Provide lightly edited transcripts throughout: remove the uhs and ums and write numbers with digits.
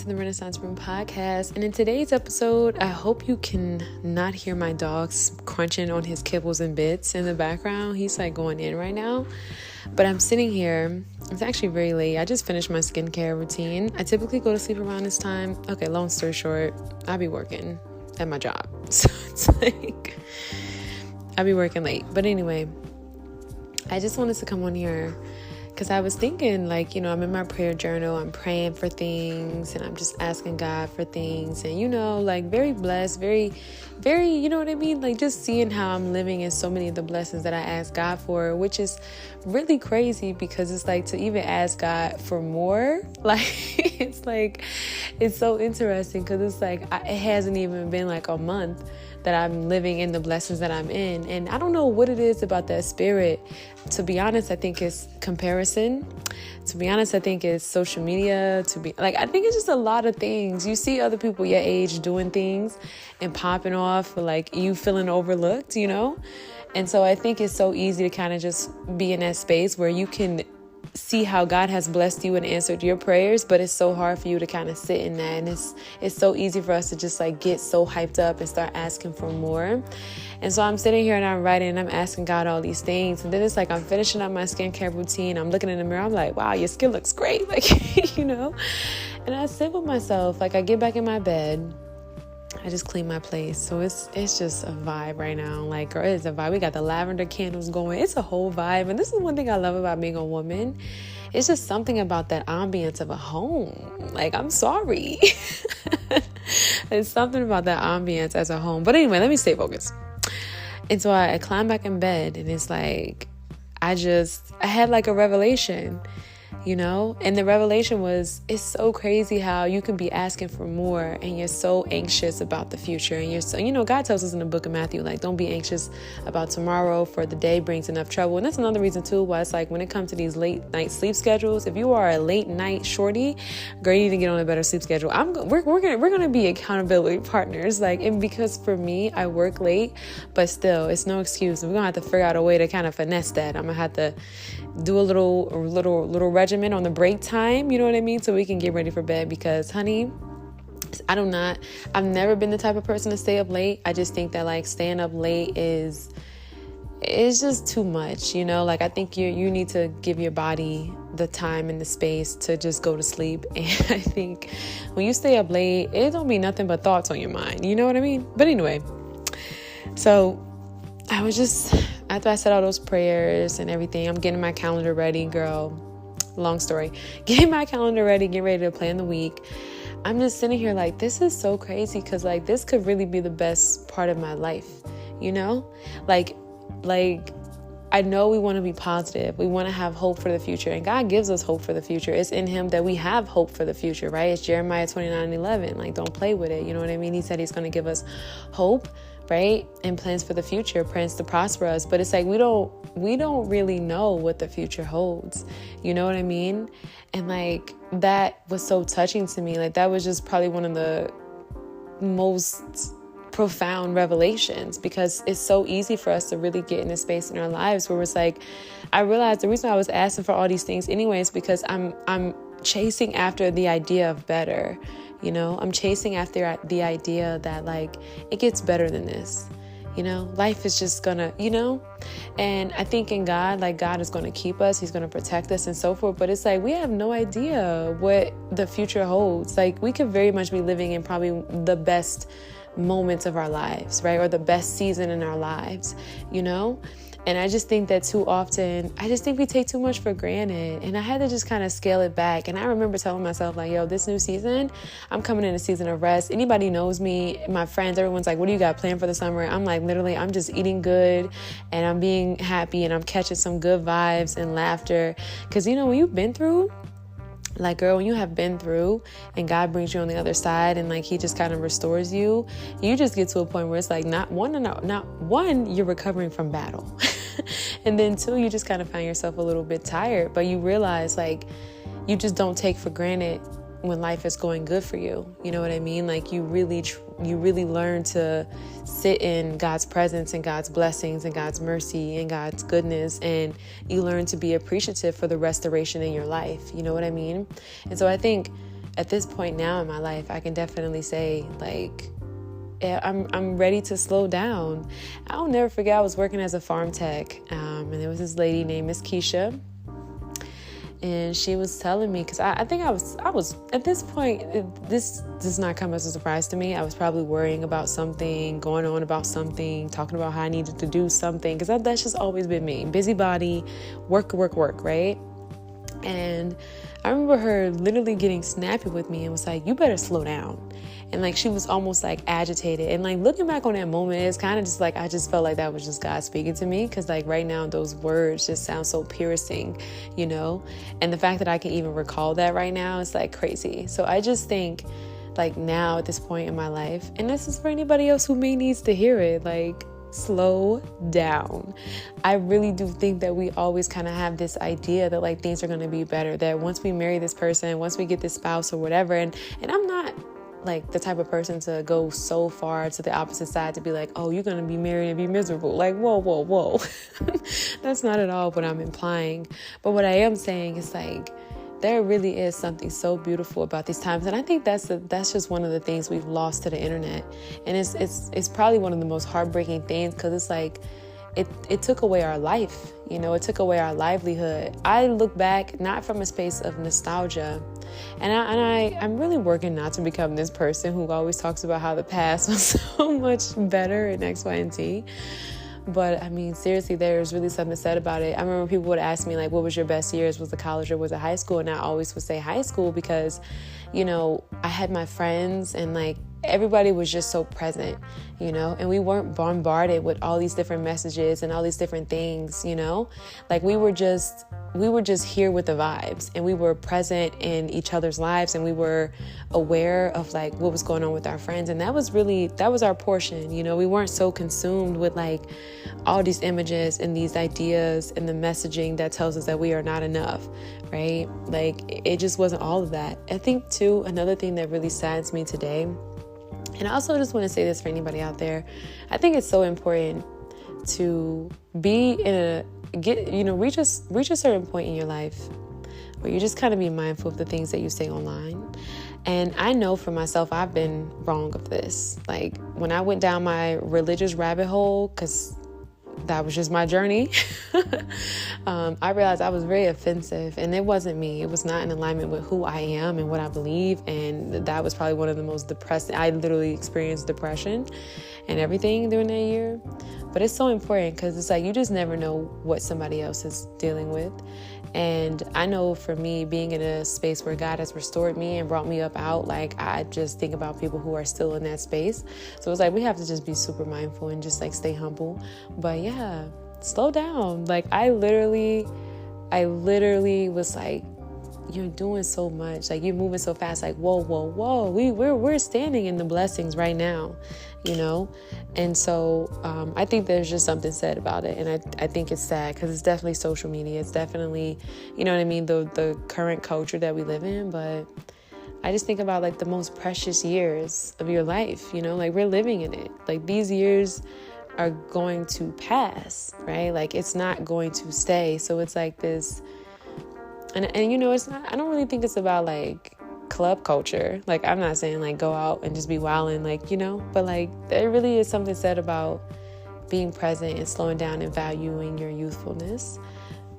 to the Renaissance Room podcast. And in today's episode, I hope you can not hear my dogs crunching on his kibbles and bits in the background. He's like going in right now. But I'm sitting here. It's actually very late. I just finished my skincare routine. I typically go to sleep around this time. Okay, long story short, I'll be working at my job. So it's like, I'll be working late. But anyway, I just wanted to come on here because I was thinking, I'm in my prayer journal, I'm praying for things, and I'm just asking God for things, and, very blessed, very, very, you know what I mean? Just seeing how I'm living in so many of the blessings that I ask God for, which is really crazy because it's to even ask God for more, it's so interesting because it's it hasn't even been a month that I'm living in the blessings that I'm in. And I don't know what it is about that spirit. To be honest, I think it's comparison. To be honest, I think it's social media. I think it's just a lot of things. You see other people your age doing things and popping off, you feeling overlooked, And so I think it's so easy to kind of just be in that space where you can see how God has blessed you and answered your prayers, but it's so hard for you to kind of sit in that. And it's so easy for us to just get so hyped up and start asking for more. And so I'm sitting here and I'm writing and I'm asking God all these things. And then it's I'm finishing up my skincare routine. I'm looking in the mirror. I'm like, wow, your skin looks great. And I sit with myself. I get back in my bed. I just clean my place. So it's just a vibe right now. Girl, it's a vibe. We got the lavender candles going. It's a whole vibe. And this is one thing I love about being a woman. It's just something about that ambience of a home. I'm sorry. It's something about that ambience as a home. But anyway, let me stay focused. And so I climb back in bed and it's I had a revelation. And the revelation was, it's so crazy how you can be asking for more and you're so anxious about the future. And you're so, God tells us in the book of Matthew, don't be anxious about tomorrow, for the day brings enough trouble. And that's another reason too, why it's when it comes to these late night sleep schedules, if you are a late night shorty, girl, you need to get on a better sleep schedule. We're going to be accountability partners. And because for me, I work late, but still it's no excuse. We're going to have to figure out a way to kind of finesse that. I'm going to have to do a little regimen on the break time, you know what I mean? So we can get ready for bed because, honey, I've never been the type of person to stay up late. I just think that staying up late is just too much, I think you need to give your body the time and the space to just go to sleep. And I think when you stay up late, it don't be nothing but thoughts on your mind, you know what I mean? But anyway, so I was just, after I said all those prayers and everything, I'm getting my calendar ready, girl. Long story. Getting my calendar ready, get ready to plan the week. I'm just sitting here this is so crazy because this could really be the best part of my life, I know we want to be positive. We want to have hope for the future. And God gives us hope for the future. It's in him that we have hope for the future, right? It's Jeremiah 29:11. Don't play with it. You know what I mean? He said he's going to give us hope, right? And plans for the future, plans to prosper us. But it's we don't really know what the future holds. You know what I mean? And that was so touching to me. That was just probably one of the most profound revelations because it's so easy for us to really get in a space in our lives where it's I realized the reason I was asking for all these things anyways because I'm chasing after the idea of better. I'm chasing after the idea that it gets better than this. Life is just gonna, and I think in God, God is going to keep us. He's going to protect us and so forth. But it's we have no idea what the future holds. We could very much be living in probably the best moments of our lives, right? Or the best season in our lives, And I just think that too often, we take too much for granted. And I had to just kind of scale it back. And I remember telling myself yo, this new season, I'm coming in a season of rest. Anybody knows me, my friends, everyone's what do you got planned for the summer? I'm literally, I'm just eating good and I'm being happy and I'm catching some good vibes and laughter. Because, when you've been through, girl, when you have been through and God brings you on the other side and he just kind of restores you, you just get to a point where it's not one, you're recovering from battle. And then two, you just kind of find yourself a little bit tired, but you realize you just don't take for granted when life is going good for you. You know what I mean? You really learn to sit in God's presence and God's blessings and God's mercy and God's goodness. And you learn to be appreciative for the restoration in your life. You know what I mean? And so I think at this point now in my life, I can definitely say, like, yeah, I'm ready to slow down. I'll never forget, I was working as a farm tech, and there was this lady named Miss Keisha, and she was telling me, because I think I was at this point, this does not come as a surprise to me. I was probably worrying about something, going on about something, talking about how I needed to do something, because that's just always been me. Busybody, work, right? And I remember her literally getting snappy with me and was like, you better slow down. And like, she was almost like agitated. And like, looking back on that moment, it's kind of just like, I just felt like that was just God speaking to me. Cause like right now, those words just sound so piercing, you know? And the fact that I can even recall that right now is like crazy. So I just think like now at this point in my life, and this is for anybody else who may needs to hear it, like, slow down. I really do think that we always kind of have this idea that like things are going to be better, that once we marry this person, once we get this spouse or whatever, and I'm not like the type of person to go so far to the opposite side to be like, oh, you're going to be married and be miserable. Like, whoa. That's not at all what I'm implying. But what I am saying is like, there really is something so beautiful about these times. And I think that's just one of the things we've lost to the internet. And it's probably one of the most heartbreaking things, because it's like, it took away our life, you know, it took away our livelihood. I look back not from a space of nostalgia, and I'm really working not to become this person who always talks about how the past was so much better in X, Y, and Z. But I mean, seriously, there's really something said about it. I remember people would ask me like, what was your best years? Was it college or was it high school? And I always would say high school, because, you know, I had my friends and like everybody was just so present, you know, and we weren't bombarded with all these different messages and all these different things, you know, like we were just here with the vibes, and we were present in each other's lives, and we were aware of like what was going on with our friends. And that was our portion, you know. We weren't so consumed with like all these images and these ideas and the messaging that tells us that we are not enough, right? Like it just wasn't all of that. I think too, another thing that really saddens me today, and I also just want to say this for anybody out there, I think it's so important to be reach a certain point in your life where you just kind of be mindful of the things that you say online. And I know for myself, I've been wrong of this. Like when I went down my religious rabbit hole, because that was just my journey, I realized I was very offensive, and it wasn't me. It was not in alignment with who I am and what I believe. And that was probably one of the most depressing. I literally experienced depression and everything during that year. But it's so important, because it's like you just never know what somebody else is dealing with. And I know for me, being in a space where God has restored me and brought me up out, like I just think about people who are still in that space. So it's like we have to just be super mindful and just like stay humble. But yeah, slow down. Like I literally was like, you're doing so much, like you're moving so fast, like whoa, we're standing in the blessings right now, you know. And so I think there's just something said about it, and I think it's sad, because it's definitely social media, it's definitely, you know what I mean, the current culture that we live in. But I just think about like the most precious years of your life, you know, like we're living in it. Like these years are going to pass, right? Like it's not going to stay. So it's like this. And you know, it's not, I don't really think it's about like club culture. Like I'm not saying like go out and just be wilding, like, you know, but like there really is something said about being present and slowing down and valuing your youthfulness.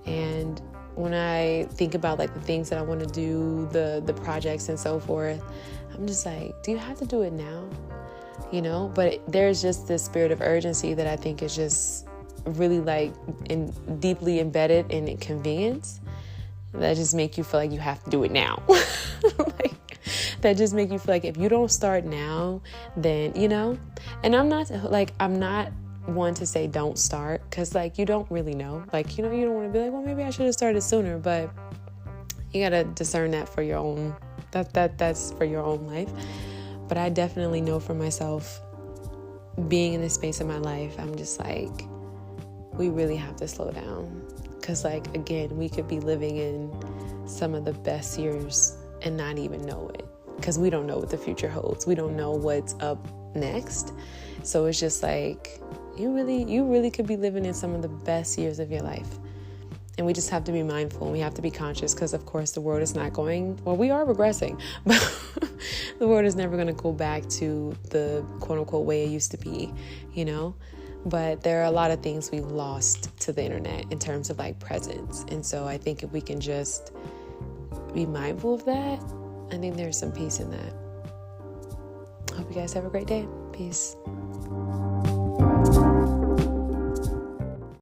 And when I think about like the things that I want to do, the projects and so forth, I'm just like, do you have to do it now? You know, but there's just this spirit of urgency that I think is just really like deeply embedded in convenience. That just make you feel like you have to do it now. Like, that just make you feel like if you don't start now, then, you know. And I'm not one to say don't start, because like you don't really know. Like, you know, you don't want to be like, well, maybe I should have started sooner, but you got to discern that for your own, that's for your own life. But I definitely know for myself, being in this space in my life, I'm just like, we really have to slow down. Because, like, again, we could be living in some of the best years and not even know it. Because we don't know what the future holds. We don't know what's up next. So it's just like, you really could be living in some of the best years of your life. And we just have to be mindful, and we have to be conscious, because of course the world is not going, well, we are regressing, but the world is never going to go back to the quote unquote way it used to be, but there are a lot of things we lost to the internet in terms of like presence. And so I think if we can just be mindful of that, I think there's some peace in that. Hope you guys have a great day. Peace.